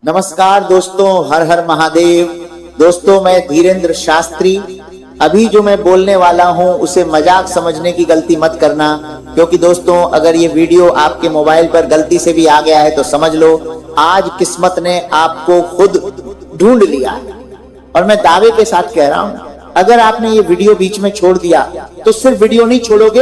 नमस्कार दोस्तों, हर हर महादेव। दोस्तों, मैं धीरेन्द्र शास्त्री। अभी जो मैं बोलने वाला हूं उसे मजाक समझने की गलती मत करना, क्योंकि दोस्तों अगर ये वीडियो आपके मोबाइल पर गलती से भी आ गया है तो समझ लो आज किस्मत ने आपको खुद ढूंढ लिया है। और मैं दावे के साथ कह रहा हूं, अगर आपने ये वीडियो बीच में छोड़ दिया तो सिर्फ वीडियो नहीं छोड़ोगे,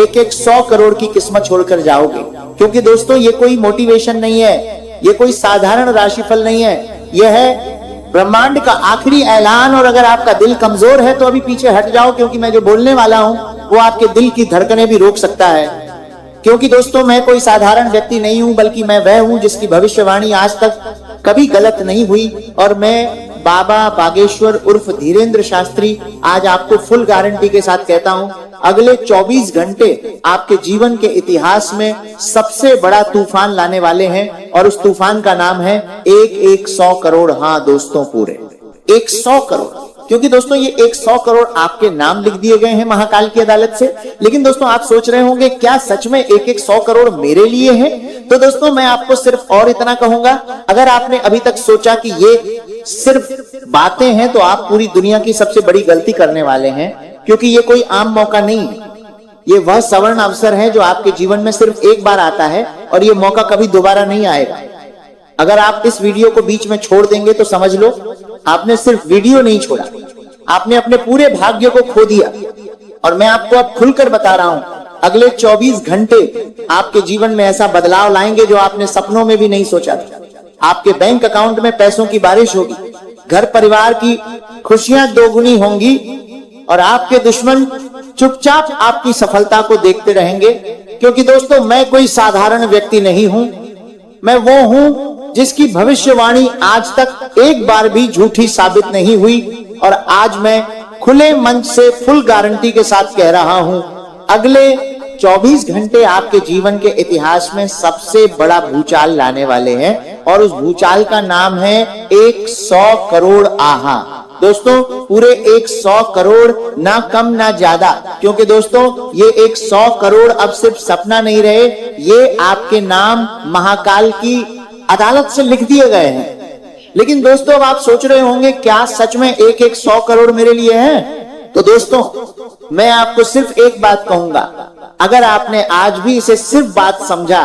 एक 100 करोड़ की किस्मत छोड़कर जाओगे। क्योंकि दोस्तों ये कोई मोटिवेशन नहीं है, ये कोई साधारण राशिफल नहीं है, यह है ब्रह्मांड का आखिरी ऐलान। और अगर आपका दिल कमजोर है तो अभी पीछे हट जाओ, क्योंकि मैं जो बोलने वाला हूं वो आपके दिल की धड़कनें भी रोक सकता है। क्योंकि दोस्तों मैं कोई साधारण व्यक्ति नहीं हूं, बल्कि मैं वह हूं जिसकी भविष्यवाणी आज तक कभी गलत नहीं हुई। और मैं बाबा बागेश्वर उर्फ धीरेन्द्र शास्त्री आज आपको फुल गारंटी के साथ कहता हूं, अगले 24 घंटे आपके जीवन के इतिहास में सबसे बड़ा तूफान लाने वाले हैं। और उस तूफान का नाम है 100 करोड़। हाँ दोस्तों, पूरे 100 करोड़। क्योंकि दोस्तों ये 100 करोड़ आपके नाम लिख दिए गए हैं महाकाल की अदालत से। लेकिन दोस्तों आप सोच रहे होंगे क्या सच में 100 करोड़ मेरे लिए हैं? तो दोस्तों मैं आपको सिर्फ और इतना कहूंगा, अगर आपने अभी तक सोचा कि ये सिर्फ बातें हैं तो आप पूरी दुनिया की सबसे बड़ी गलती करने वाले हैं। क्योंकि ये कोई आम मौका नहीं है, ये वह स्वर्ण अवसर है जो आपके जीवन में सिर्फ एक बार आता है और ये मौका कभी दोबारा नहीं आएगा। अगर आप इस वीडियो को बीच में छोड़ देंगे तो समझ लो आपने सिर्फ वीडियो नहीं छोड़ा, आपने अपने पूरे भाग्य को खो दिया। और मैं आपको अब खुलकर बता रहा हूं, अगले 24 घंटे आपके जीवन में ऐसा बदलाव लाएंगे जो आपने सपनों में भी नहीं सोचा था। आपके बैंक अकाउंट में पैसों की बारिश होगी, घर परिवार की खुशियां दोगुनी होंगी और आपके दुश्मन चुपचाप आपकी सफलता को देखते रहेंगे। क्योंकि दोस्तों मैं कोई साधारण व्यक्ति नहीं हूं, मैं वो हूं जिसकी भविष्यवाणी आज तक एक बार भी झूठी साबित नहीं हुई। और आज मैं खुले मंच से फुल गारंटी के साथ कह रहा हूं, अगले 24 घंटे आपके जीवन के इतिहास में सबसे बड़ा भूचाल लाने वाले हैं। और उस भूचाल का नाम है 100 करोड़। आहा दोस्तों, पूरे 100 करोड़, ना कम ना ज्यादा। क्योंकि दोस्तों ये 100 करोड़ अब सिर्फ सपना नहीं रहे, ये आपके नाम महाकाल की अदालत से लिख दिए गए हैं। लेकिन दोस्तों अब आप सोच रहे होंगे क्या सच में 100 करोड़ मेरे लिए है? तो दोस्तों मैं आपको सिर्फ एक बात कहूंगा, अगर आपने आज भी इसे सिर्फ बात समझा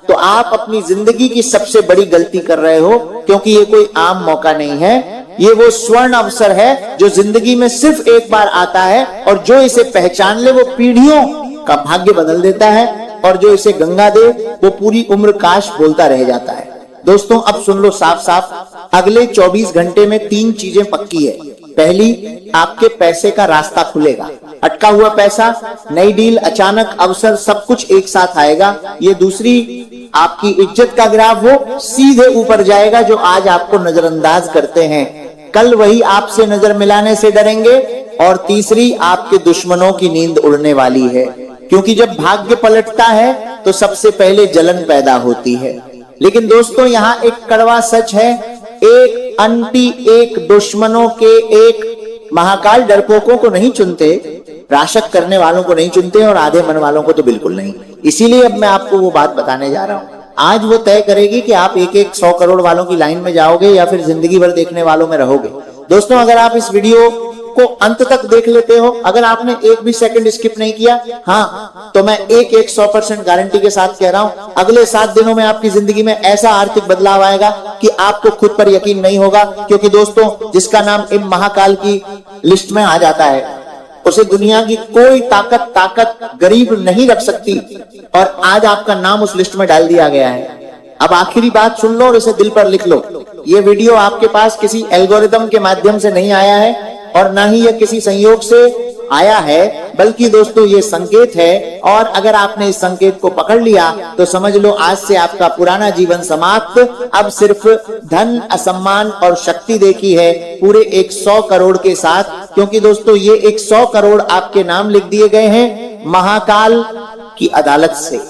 तो आप अपनी जिंदगी की सबसे बड़ी गलती कर रहे हो। क्योंकि ये कोई आम मौका नहीं है, ये वो स्वर्ण अवसर है जो जिंदगी में सिर्फ एक बार आता है। और जो इसे पहचान ले वो पीढ़ियों का भाग्य बदल देता है, और जो इसे गंगा दे वो पूरी उम्र काश बोलता रह जाता है। दोस्तों अब सुन लो साफ साफ, अगले 24 घंटे में 3 चीजें पक्की है। पहली, आपके पैसे का रास्ता खुलेगा, अटका हुआ पैसा, नई डील, अचानक अवसर, सब कुछ एक साथ आएगा। ये दूसरी, आपकी इज्जत का ग्राफ वो सीधे ऊपर जाएगा जो आज आपको नजरअंदाज करते हैं, कल वही आपसे नजर मिलाने से डरेंगे। और तीसरी, आपके दुश्मनों की नींद उड़ने वाली है। क्योंकि जब भाग्य पलटता है तो सबसे पहले जलन पैदा होती है। लेकिन दोस्तों यहाँ एक कड़वा सच है, एक अंटी, एक दुश्मनों के, एक महाकाल डरपोकों को नहीं चुनते, राशक करने वालों को नहीं चुनते, और आधे मन वालों को तो बिल्कुल नहीं। इसीलिए अब मैं आपको वो बात बताने जा रहा हूं, आज वो तय करेगी कि आप 100 करोड़ वालों की लाइन में जाओगे या फिर जिंदगी भर देखने वालों में रहोगे। दोस्तों अगर आप इस वीडियो को अंत तक देख लेते हो, अगर आपने एक भी सेकंड स्किप नहीं किया, हाँ तो मैं 100% गारंटी के साथ कह रहा हूं, अगले 7 दिनों में आपकी जिंदगी में ऐसा आर्थिक बदलाव आएगा कि आपको खुद पर यकीन नहीं होगा। क्योंकि दोस्तों जिसका नाम इम महाकाल की लिस्ट में आ जाता है उसे दुनिया की कोई ताकत गरीब नहीं रख सकती। और आज आपका नाम उस लिस्ट में डाल दिया गया है। अब आखिरी बात सुन लो और इसे दिल पर लिख लो, ये वीडियो आपके पास किसी एल्गोरिदम के माध्यम से नहीं आया है और ना ही यह किसी संयोग से आया है, बल्कि दोस्तों ये संकेत है। और अगर आपने इस संकेत को पकड़ लिया तो समझ लो आज से आपका पुराना जीवन समाप्त, अब सिर्फ धन, असम्मान और शक्ति देखी है पूरे 100 करोड़ के साथ। क्योंकि दोस्तों ये 100 करोड़ आपके नाम लिख दिए गए हैं महाकाल की अदालत से।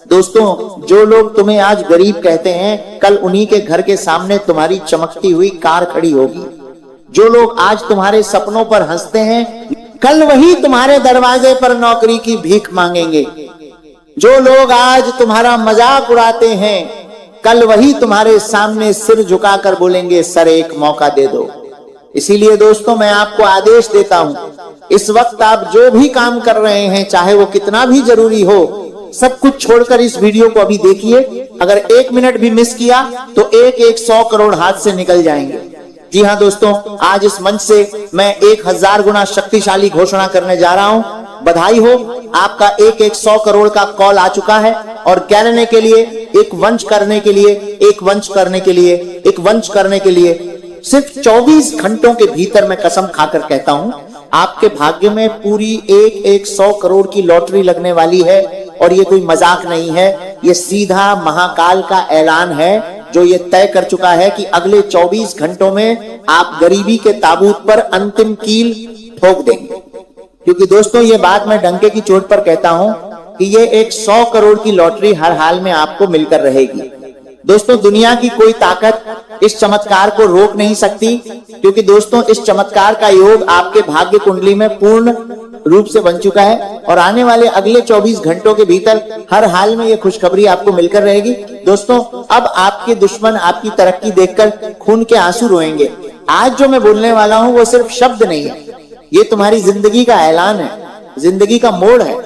दोस्तों जो लोग तुम्हें आज गरीब कहते हैं, कल उन्हीं के घर के सामने तुम्हारी चमकती हुई कार खड़ी होगी। जो लोग आज तुम्हारे सपनों पर हंसते हैं, कल वही तुम्हारे दरवाजे पर नौकरी की भीख मांगेंगे। जो लोग आज तुम्हारा मजाक उड़ाते हैं, कल वही तुम्हारे सामने सिर झुकाकर बोलेंगे सर एक मौका दे दो। इसीलिए दोस्तों मैं आपको आदेश देता हूं, इस वक्त आप जो भी काम कर रहे हैं, चाहे वो कितना भी जरूरी हो, सब कुछ छोड़कर इस वीडियो को अभी देखिए। अगर 1 मिनट भी मिस किया तो एक 100 करोड़ हाथ से निकल जाएंगे। जी हाँ दोस्तों, आज इस मंच से मैं 1000 गुना शक्तिशाली घोषणा करने जा रहा हूं। बधाई हो, आपका एक 100 करोड़ का कॉल आ चुका है। और कहने के लिए, एक वंश करने के लिए, एक वंश करने के लिए, एक वंश करने के लिए सिर्फ 24 घंटों के भीतर मैं कसम खाकर कहता हूं, आपके भाग्य में पूरी एक 100 करोड़ की लॉटरी लगने वाली है। और ये कोई मजाक नहीं है, ये सीधा महाकाल का ऐलान है जो ये तय कर चुका है कि अगले 24 घंटों में आप गरीबी के ताबूत पर अंतिम कील ठोक देंगे। क्योंकि दोस्तों ये बात मैं डंके की चोट पर कहता हूं कि ये 100 करोड़ की लॉटरी हर हाल में आपको मिलकर रहेगी। दोस्तों दुनिया की कोई ताकत इस चमत्कार को रोक नहीं सकती, क्योंकि दोस्तों इस चमत्कार का योग आपके भाग्य कुंडली में पूर्ण रूप से बन चुका है। और आने वाले अगले 24 घंटों के भीतर हर हाल में ये खुशखबरी आपको मिलकर रहेगी। दोस्तों अब आपके दुश्मन आपकी तरक्की देखकर खून के आंसू रोएंगे। आज जो मैं बोलने वाला हूं वो सिर्फ शब्द नहीं है, ये तुम्हारी जिंदगी का ऐलान है, जिंदगी का मोड़ है।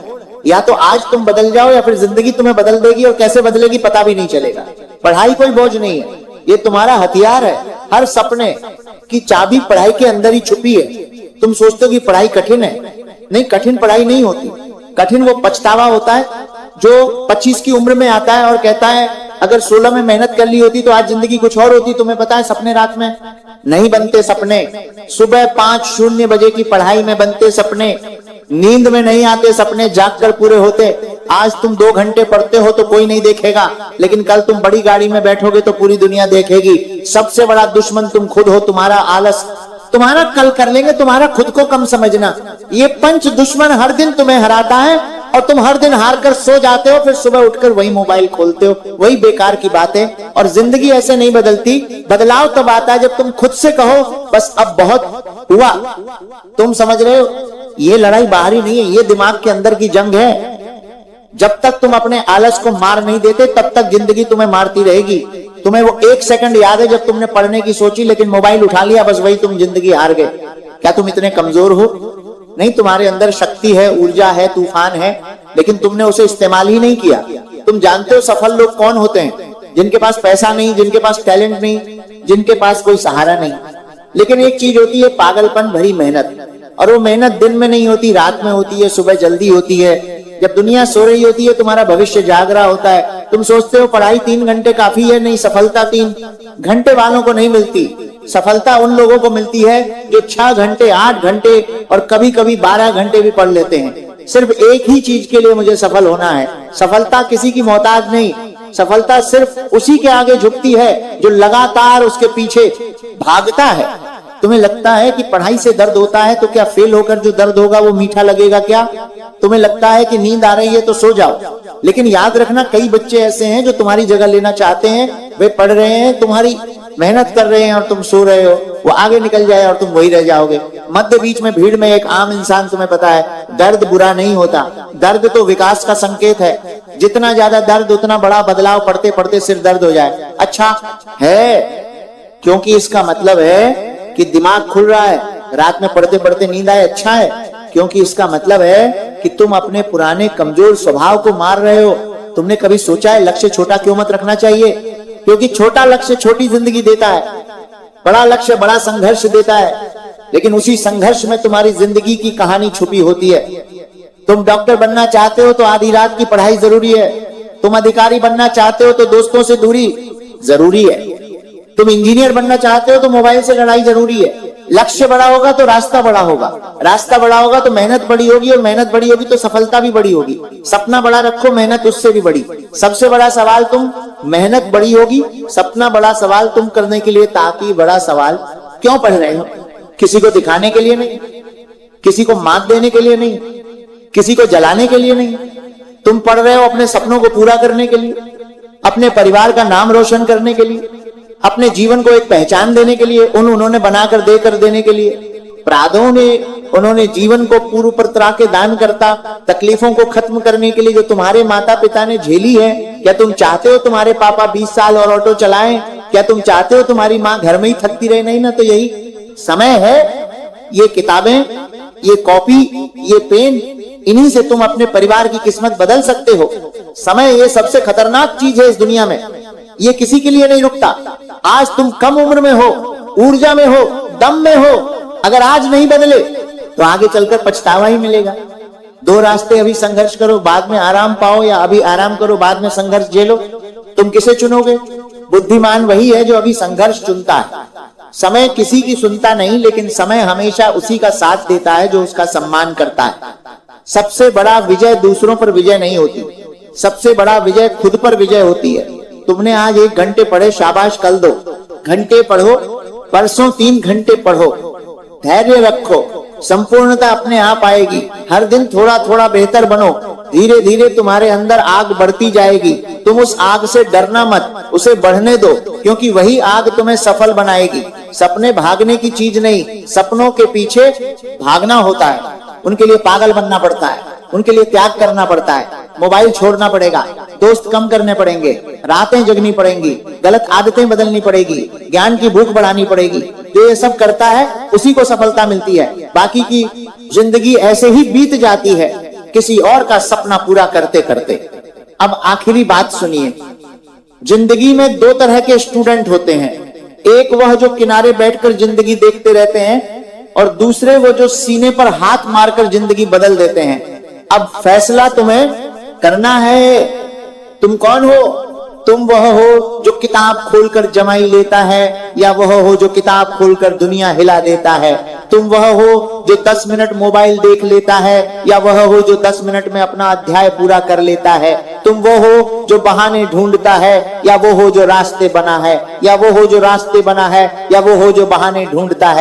या तो आज तुम बदल जाओ या फिर जिंदगी तुम्हें बदल देगी, और कैसे बदलेगी पता भी नहीं चलेगा। पढ़ाई कोई बोझ नहीं है, ये तुम्हारा हथियार है। हर सपने की चाबी पढ़ाई के अंदर ही छुपी है। तुम सोचते हो कि पढ़ाई कठिन है, नहीं, कठिन पढ़ाई नहीं होती। कठिन वो पछतावा होता है जो 25 की उम्र में आता है और कहता है अगर 16 में मेहनत कर ली होती तो आज जिंदगी कुछ और होती। तुम्हें पता है सपने रात में नहीं बनते, सपने सुबह 5:00 बजे की पढ़ाई में बनते सपने, नींद में नहीं आते सपने, जागकर पूरे होते। आज तुम 2 घंटे पढ़ते हो तो कोई नहीं देखेगा, लेकिन कल तुम बड़ी गाड़ी में बैठोगे तो पूरी दुनिया देखेगी। सबसे बड़ा दुश्मन तुम खुद हो, तुम्हारा आलस। तुम्हारा कल कर लेंगे, तुम्हारा खुद को कम समझना। ये पंच दुश्मन हर दिन तुम्हें हराता है और तुम हर दिन हार कर सो जाते हो, फिर सुबह उठकर वही मोबाइल खोलते हो, वही बेकार की बातें। और जिंदगी ऐसे नहीं बदलती। बदलाव तब आता है जब तुम खुद से कहो बस अब बहुत हुआ। तुम समझ रहे हो, ये लड़ाई बाहरी नहीं है, ये दिमाग के अंदर की जंग है। जब तक तुम अपने आलस को मार नहीं देते तब तक जिंदगी तुम्हें मारती रहेगी। तुम्हें वो 1 सेकंड याद है जब तुमने पढ़ने की सोची लेकिन मोबाइल उठा लिया, बस वही तुम जिंदगी हार गए। क्या तुम इतने कमजोर हो? नहीं, तुम्हारे अंदर शक्ति है, ऊर्जा है, तूफान है, लेकिन तुमने उसे इस्तेमाल ही नहीं किया। तुम जानते हो सफल लोग कौन होते हैं? जिनके पास पैसा नहीं, जिनके पास टैलेंट नहीं, जिनके पास कोई सहारा नहीं, लेकिन एक चीज होती है पागलपन भरी मेहनत। और वो मेहनत दिन में नहीं होती, रात में होती है, सुबह जल्दी होती है, जब दुनिया सो रही होती है, तुम्हारा भविष्य जाग रहा होता है। तुम सोचते हो पढ़ाई 3 घंटे काफी है, नहीं, सफलता 3 घंटे वालों को नहीं मिलती। सफलता उन लोगों को मिलती है जो 6 घंटे, 8 घंटे और कभी कभी 12 घंटे भी पढ़ लेते हैं। सिर्फ एक ही चीज के लिए मुझे सफल होना है। सफलता किसी की मोहताज नहीं, सफलता सिर्फ उसी के आगे झुकती है जो लगातार उसके पीछे भागता है। तुम्हें लगता है कि पढ़ाई से दर्द होता है, तो क्या फेल होकर जो दर्द होगा वो मीठा लगेगा क्या? तुम्हें लगता है कि नींद आ रही है तो सो जाओ, लेकिन याद रखना कई बच्चे ऐसे हैं जो तुम्हारी जगह लेना चाहते हैं। वे पढ़ रहे हैं, तुम्हारी मेहनत कर रहे हैं और तुम सो रहे हो। वो आगे निकल जाए और तुम वही रह जाओगे। मध्य बीच में भीड़ में एक आम इंसान, तुम्हें पता है दर्द बुरा नहीं होता, दर्द तो विकास का संकेत है। जितना ज्यादा दर्द उतना बड़ा बदलाव, पढ़ते पढ़ते सिर दर्द हो जाए। अच्छा है, क्योंकि इसका मतलब है कि दिमाग खुल रहा है, रात में पढ़ते पढ़ते नींद आए। अच्छा है, क्योंकि इसका मतलब है कि तुम अपने पुराने कमजोर स्वभाव को मार रहे हो। तुमने कभी सोचा है लक्ष्य छोटा क्यों मत रखना चाहिए? क्योंकि छोटा लक्ष्य छोटी जिंदगी देता है, बड़ा लक्ष्य बड़ा संघर्ष देता है, लेकिन उसी संघर्ष में तुम्हारी जिंदगी की कहानी छुपी होती है। तुम डॉक्टर बनना चाहते हो तो आधी रात की पढ़ाई जरूरी है। तुम अधिकारी बनना चाहते हो तो दोस्तों से दूरी जरूरी है। तुम इंजीनियर बनना चाहते हो तो मोबाइल से लड़ाई जरूरी है। लक्ष्य बड़ा होगा तो रास्ता बड़ा होगा, रास्ता बड़ा होगा तो मेहनत बड़ी होगी, और मेहनत बड़ी होगी तो सफलता भी बड़ी होगी। सपना बड़ा रखो, मेहनत उससे भी बड़ी। सबसे बड़ा सवाल तुम, मेहनत बड़ी होगी, सपना बड़ा सवाल तुम करने के लिए, ताकि बड़ा सवाल क्यों पढ़ रहे हो? किसी को दिखाने के लिए नहीं, किसी को मात देने के लिए नहीं, किसी को जलाने के लिए नहीं। तुम पढ़ रहे हो अपने सपनों को पूरा करने के लिए, अपने परिवार का नाम रोशन करने के लिए, अपने जीवन को एक पहचान देने के लिए, उन्होंने बनाकर देकर देने के लिए। प्रादों ने उन्होंने जीवन को पूर्व प्रतरा के दान करता, तकलीफों को खत्म करने के लिए जो तुम्हारे माता पिता ने झेली है। क्या तुम चाहते हो तुम्हारे पापा 20 साल और ऑटो चलाएं? क्या तुम चाहते हो तुम्हारी माँ घर में ही थकती रहे? नहीं ना। तो यही समय है, ये किताबें, ये कॉपी, ये पेन, इन्हीं से तुम अपने परिवार की किस्मत बदल सकते हो। समय ये सबसे खतरनाक चीज है इस दुनिया में, ये किसी के लिए नहीं रुकता। आज तुम कम उम्र में हो, ऊर्जा में हो, दम में हो, अगर आज नहीं बदले तो आगे चलकर पछतावा ही मिलेगा। दो रास्ते, अभी संघर्ष करो बाद में आराम पाओ, या अभी आराम करो बाद में संघर्ष झेलो। तुम किसे चुनोगे? बुद्धिमान वही है जो अभी संघर्ष चुनता है। समय किसी की सुनता नहीं, लेकिन समय हमेशा उसी का साथ देता है जो उसका सम्मान करता है। सबसे बड़ा विजय दूसरों पर विजय नहीं होती, सबसे बड़ा विजय खुद पर विजय होती है। तुमने आज 1 घंटे पढ़े, शाबाश, कल 2 घंटे पढ़ो, परसों 3 घंटे पढ़ो, धैर्य रखो, संपूर्णता अपने आप आएगी। हर दिन थोड़ा थोड़ा बेहतर बनो, धीरे धीरे तुम्हारे अंदर आग बढ़ती जाएगी। तुम उस आग से डरना मत, उसे बढ़ने दो, क्योंकि वही आग तुम्हें सफल बनाएगी। सपने भागने की चीज नहीं, सपनों के पीछे भागना होता है। उनके लिए पागल बनना पड़ता है, उनके लिए त्याग करना पड़ता है, मोबाइल छोड़ना पड़ेगा, दोस्त कम करने पड़ेंगे, रातें जगनी पड़ेंगी, गलत आदतें बदलनी पड़ेगी, ज्ञान की भूख बढ़ानी पड़ेगी। जो ये सब करता है उसी को सफलता मिलती है। बाकी की जिंदगी ऐसे ही बीत जाती है किसी और का सपना पूरा करते करते। अब आखिरी बात सुनिए, जिंदगी में 2 तरह के स्टूडेंट होते हैं। एक वह जो किनारे बैठकर जिंदगी देखते रहते हैं, और दूसरे वो जो सीने पर हाथ मारकर जिंदगी बदल देते हैं। अब फैसला तुम्हें करना है, तुम कौन हो? तुम वह हो जो किताब खोलकर जमाई लेता है, या वह हो जो किताब खोलकर दुनिया हिला देता है? तुम वह हो जो 10 मिनट मोबाइल देख लेता है, या वह हो जो 10 मिनट में अपना अध्याय पूरा कर लेता है? तुम वो हो जो बहाने ढूंढता है, या वो हो जो रास्ते बना है? या वो हो जो रास्ते बना है, या वो हो जो बहाने ढूंढता है?